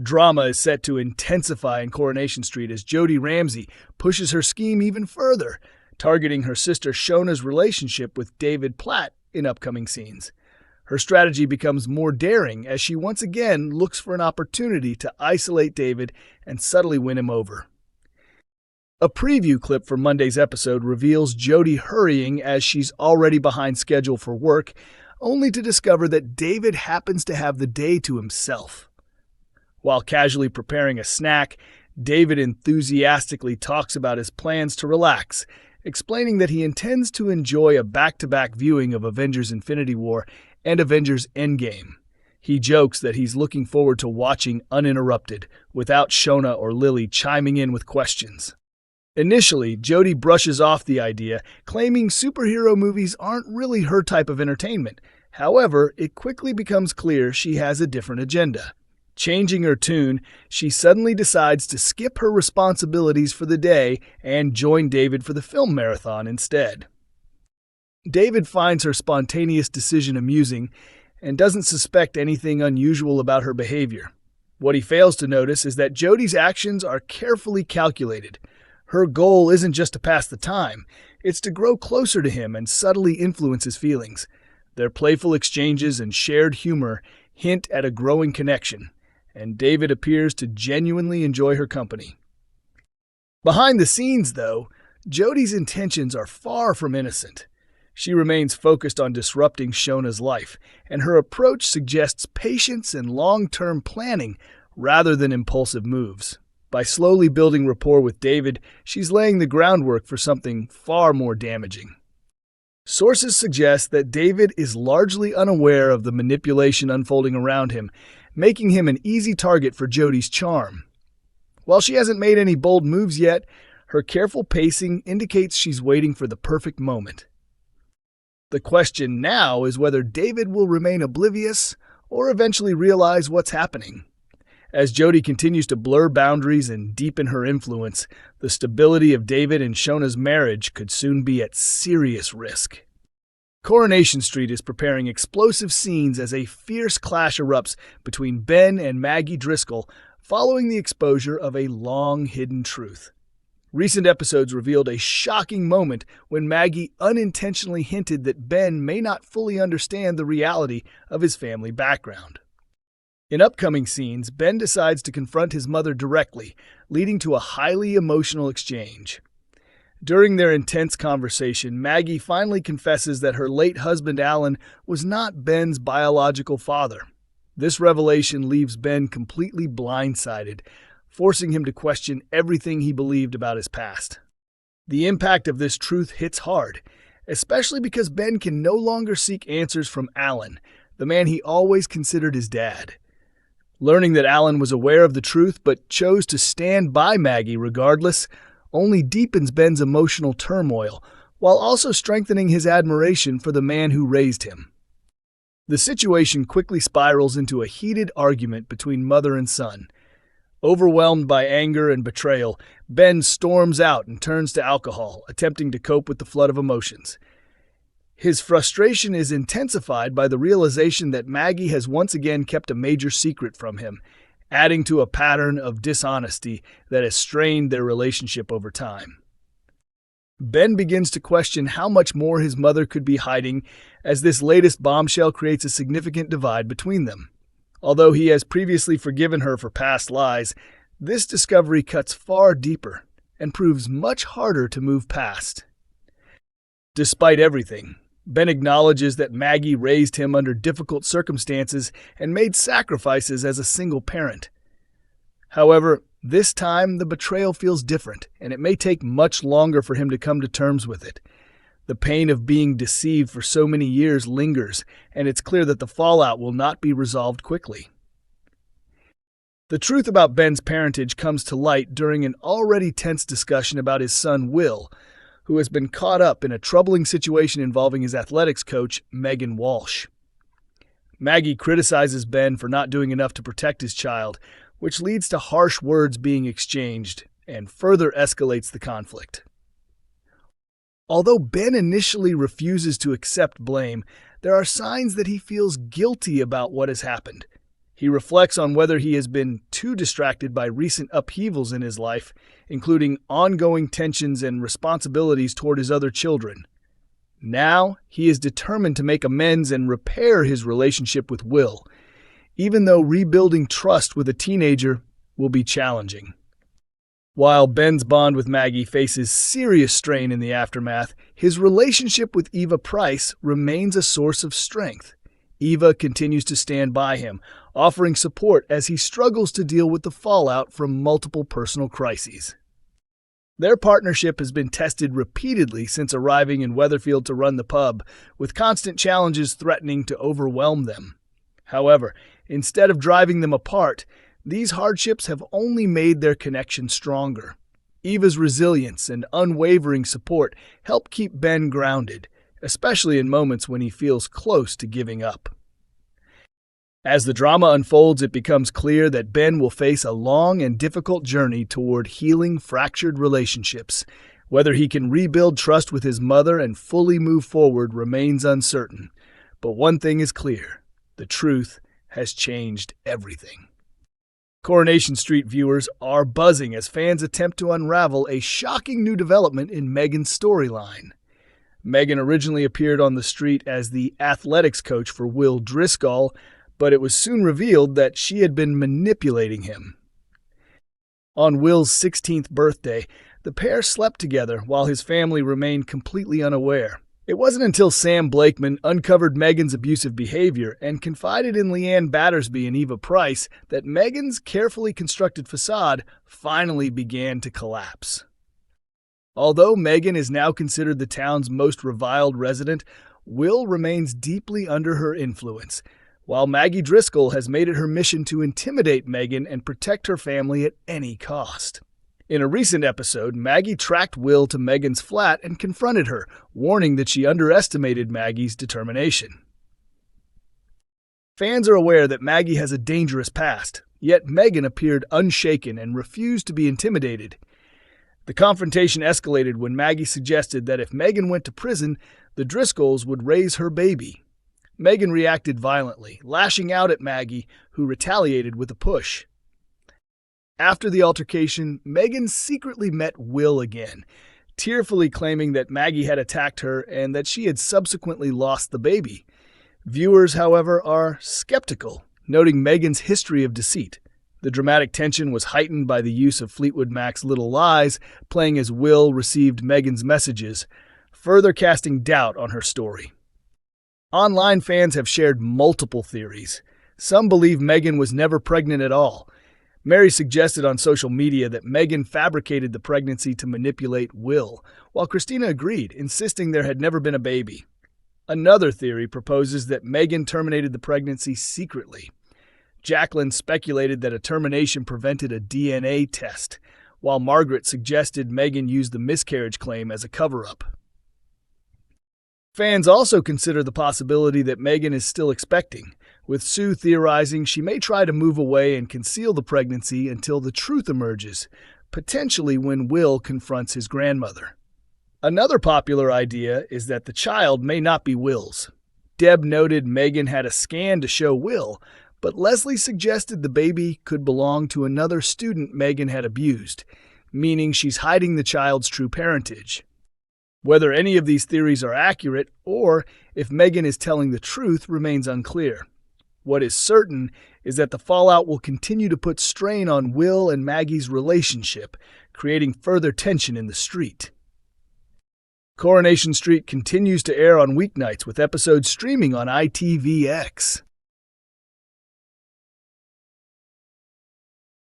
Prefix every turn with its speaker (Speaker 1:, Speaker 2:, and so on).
Speaker 1: Drama is set to intensify in Coronation Street as Jodie Ramsey pushes her scheme even further, targeting her sister Shona's relationship with David Platt in upcoming scenes. Her strategy becomes more daring as she once again looks for an opportunity to isolate David and subtly win him over. A preview clip for Monday's episode reveals Jodie hurrying as she's already behind schedule for work, only to discover that David happens to have the day to himself. While casually preparing a snack, David enthusiastically talks about his plans to relax, explaining that he intends to enjoy a back-to-back viewing of Avengers: Infinity War and Avengers: Endgame. He jokes that he's looking forward to watching uninterrupted, without Shona or Lily chiming in with questions. Initially, Jodie brushes off the idea, claiming superhero movies aren't really her type of entertainment. However, it quickly becomes clear she has a different agenda. Changing her tune, she suddenly decides to skip her responsibilities for the day and join David for the film marathon instead. David finds her spontaneous decision amusing and doesn't suspect anything unusual about her behavior. What he fails to notice is that Jodie's actions are carefully calculated. Her goal isn't just to pass the time, it's to grow closer to him and subtly influence his feelings. Their playful exchanges and shared humor hint at a growing connection, and David appears to genuinely enjoy her company. Behind the scenes, though, Jodie's intentions are far from innocent. She remains focused on disrupting Shona's life, and her approach suggests patience and long-term planning rather than impulsive moves. By slowly building rapport with David, she's laying the groundwork for something far more damaging. Sources suggest that David is largely unaware of the manipulation unfolding around him, making him an easy target for Jodie's charm. While she hasn't made any bold moves yet, her careful pacing indicates she's waiting for the perfect moment. The question now is whether David will remain oblivious or eventually realize what's happening. As Jodie continues to blur boundaries and deepen her influence, the stability of David and Shona's marriage could soon be at serious risk. Coronation Street is preparing explosive scenes as a fierce clash erupts between Ben and Maggie Driscoll following the exposure of a long-hidden truth. Recent episodes revealed a shocking moment when Maggie unintentionally hinted that Ben may not fully understand the reality of his family background. In upcoming scenes, Ben decides to confront his mother directly, leading to a highly emotional exchange. During their intense conversation, Maggie finally confesses that her late husband Alan was not Ben's biological father. This revelation leaves Ben completely blindsided, forcing him to question everything he believed about his past. The impact of this truth hits hard, especially because Ben can no longer seek answers from Alan, the man he always considered his dad. Learning that Alan was aware of the truth but chose to stand by Maggie regardless only deepens Ben's emotional turmoil, while also strengthening his admiration for the man who raised him. The situation quickly spirals into a heated argument between mother and son. Overwhelmed by anger and betrayal, Ben storms out and turns to alcohol, attempting to cope with the flood of emotions. His frustration is intensified by the realization that Maggie has once again kept a major secret from him, adding to a pattern of dishonesty that has strained their relationship over time. Ben begins to question how much more his mother could be hiding, as this latest bombshell creates a significant divide between them. Although he has previously forgiven her for past lies, this discovery cuts far deeper and proves much harder to move past. Despite everything, Ben acknowledges that Maggie raised him under difficult circumstances and made sacrifices as a single parent. However, this time the betrayal feels different, and it may take much longer for him to come to terms with it. The pain of being deceived for so many years lingers, and it's clear that the fallout will not be resolved quickly. The truth about Ben's parentage comes to light during an already tense discussion about his son Will, who has been caught up in a troubling situation involving his athletics coach, Megan Walsh. Maggie criticizes Ben for not doing enough to protect his child, which leads to harsh words being exchanged and further escalates the conflict. Although Ben initially refuses to accept blame, there are signs that he feels guilty about what has happened. He reflects on whether he has been too distracted by recent upheavals in his life, including ongoing tensions and responsibilities toward his other children. Now, he is determined to make amends and repair his relationship with Will, even though rebuilding trust with a teenager will be challenging. While Ben's bond with Maggie faces serious strain in the aftermath, his relationship with Eva Price remains a source of strength. Eva continues to stand by him, offering support as he struggles to deal with the fallout from multiple personal crises. Their partnership has been tested repeatedly since arriving in Weatherfield to run the pub, with constant challenges threatening to overwhelm them. However, instead of driving them apart, these hardships have only made their connection stronger. Eva's resilience and unwavering support help keep Ben grounded, especially in moments when he feels close to giving up. As the drama unfolds, it becomes clear that Ben will face a long and difficult journey toward healing fractured relationships. Whether he can rebuild trust with his mother and fully move forward remains uncertain. But one thing is clear: the truth has changed everything. Coronation Street viewers are buzzing as fans attempt to unravel a shocking new development in Megan's storyline. Megan originally appeared on the street as the athletics coach for Will Driscoll, but it was soon revealed that she had been manipulating him. On Will's 16th birthday, the pair slept together while his family remained completely unaware. It wasn't until Sam Blakeman uncovered Megan's abusive behavior and confided in Leanne Battersby and Eva Price that Megan's carefully constructed facade finally began to collapse. Although Megan is now considered the town's most reviled resident, Will remains deeply under her influence, while Maggie Driscoll has made it her mission to intimidate Megan and protect her family at any cost. In a recent episode, Maggie tracked Will to Megan's flat and confronted her, warning that she underestimated Maggie's determination. Fans are aware that Maggie has a dangerous past, yet Megan appeared unshaken and refused to be intimidated. The confrontation escalated when Maggie suggested that if Megan went to prison, the Driscolls would raise her baby. Megan reacted violently, lashing out at Maggie, who retaliated with a push. After the altercation, Megan secretly met Will again, tearfully claiming that Maggie had attacked her and that she had subsequently lost the baby. Viewers, however, are skeptical, noting Megan's history of deceit. The dramatic tension was heightened by the use of Fleetwood Mac's Little Lies, playing as Will received Megan's messages, further casting doubt on her story. Online fans have shared multiple theories. Some believe Megan was never pregnant at all. Mary suggested on social media that Megan fabricated the pregnancy to manipulate Will, while Christina agreed, insisting there had never been a baby. Another theory proposes that Megan terminated the pregnancy secretly. Jacqueline speculated that a termination prevented a DNA test, while Margaret suggested Megan used the miscarriage claim as a cover-up. Fans also consider the possibility that Megan is still expecting, with Sue theorizing she may try to move away and conceal the pregnancy until the truth emerges, potentially when Will confronts his grandmother. Another popular idea is that the child may not be Will's. Deb noted Megan had a scan to show Will, but Leslie suggested the baby could belong to another student Megan had abused, meaning she's hiding the child's true parentage. Whether any of these theories are accurate or if Megan is telling the truth remains unclear. What is certain is that the fallout will continue to put strain on Will and Maggie's relationship, creating further tension in the street. Coronation Street continues to air on weeknights with episodes streaming on ITVX.